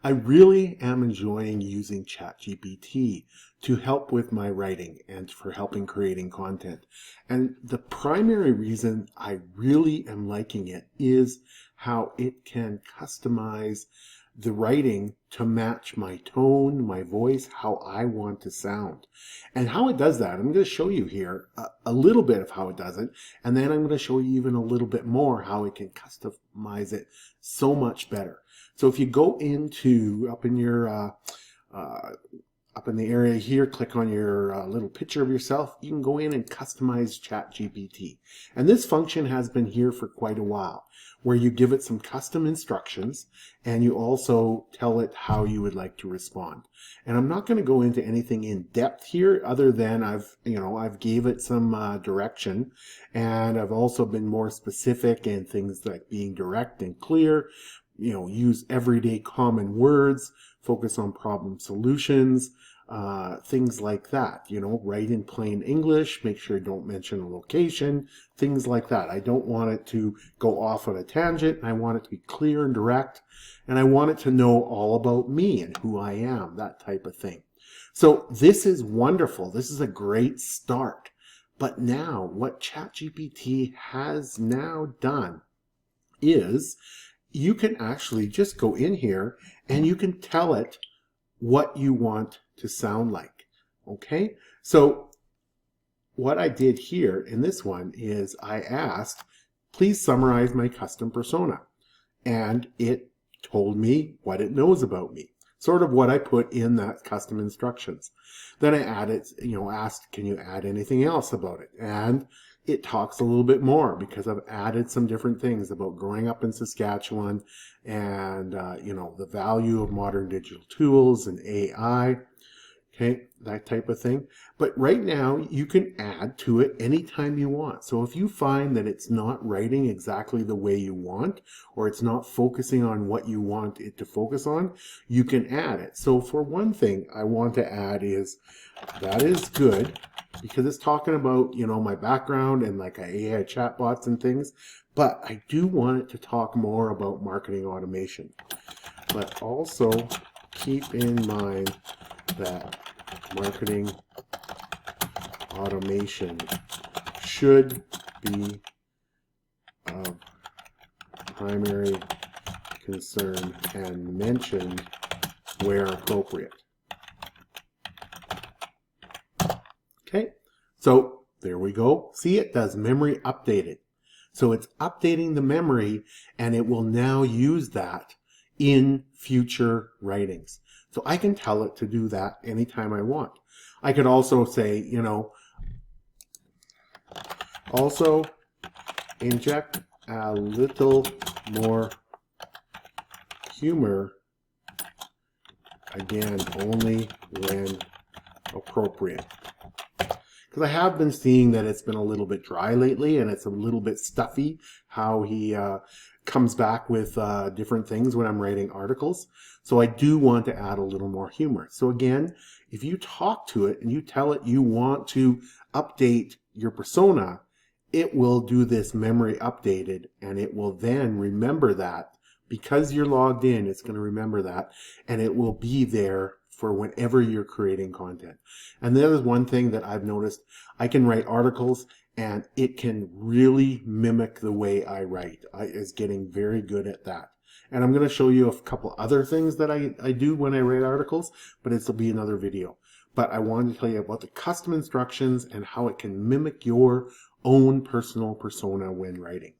I really am enjoying using ChatGPT to help with my writing and for helping creating content. And the primary reason I really am liking it is how it can customize the writing to match my tone, my voice, how I want to sound. And how it does that, I'm going to show you here a little bit of how it does it, and then I'm going to show you even a little bit more how it can customize it so much better. So if you go into up in your up in the area here, click on your little picture of yourself, you can go in and customize ChatGPT. And this function has been here for quite a while, where you give it some custom instructions and you also tell it how you would like to respond. And I'm not going to go into anything in depth here other than I've gave it some direction, and I've also been more specific in things like being direct and clear, use everyday common words, focus on problem solutions, things like that, write in plain English, make sure you don't mention a location, things like that. I don't want it to go off on a tangent. I want it to be clear and direct, and I want it to know all about me and who I am, that type of thing. So this is wonderful. This is a great start. But now what ChatGPT has now done is you can actually just go in here and you can tell it what you want to sound like. Okay, so what I did here in this one is I asked, please summarize my custom persona, and it told me what it knows about me, sort of what I put in that custom instructions. Then I added, asked, can you add anything else about it? And it talks a little bit more because I've added some different things about growing up in Saskatchewan and, the value of modern digital tools and AI. Okay, that type of thing. But right now you can add to it anytime you want. So if you find that it's not writing exactly the way you want, or it's not focusing on what you want it to focus on, you can add it. So for one thing I want to add is, that is good, because it's talking about, my background and like AI chatbots and things, but I do want it to talk more about marketing automation. But also keep in mind that marketing automation should be of primary concern and mentioned where appropriate. Okay, so there we go. See, it does memory updated. So it's updating the memory, and it will now use that in future writings. So I can tell it to do that anytime I want. I could also say, also inject a little more humor, again, only when appropriate. Because I have been seeing that it's been a little bit dry lately, and it's a little bit stuffy how he comes back with different things when I'm writing articles. So I do want to add a little more humor. So again, if you talk to it and you tell it you want to update your persona, it will do this memory updated, and it will then remember that. Because you're logged in, it's going to remember that, and it will be there for whenever you're creating content. And there is one thing that I've noticed. I can write articles and it can really mimic the way I write. It's getting very good at that. And I'm going to show you a couple other things that I do when I write articles, but it'll be another video. But I wanted to tell you about the custom instructions and how it can mimic your own personal persona when writing.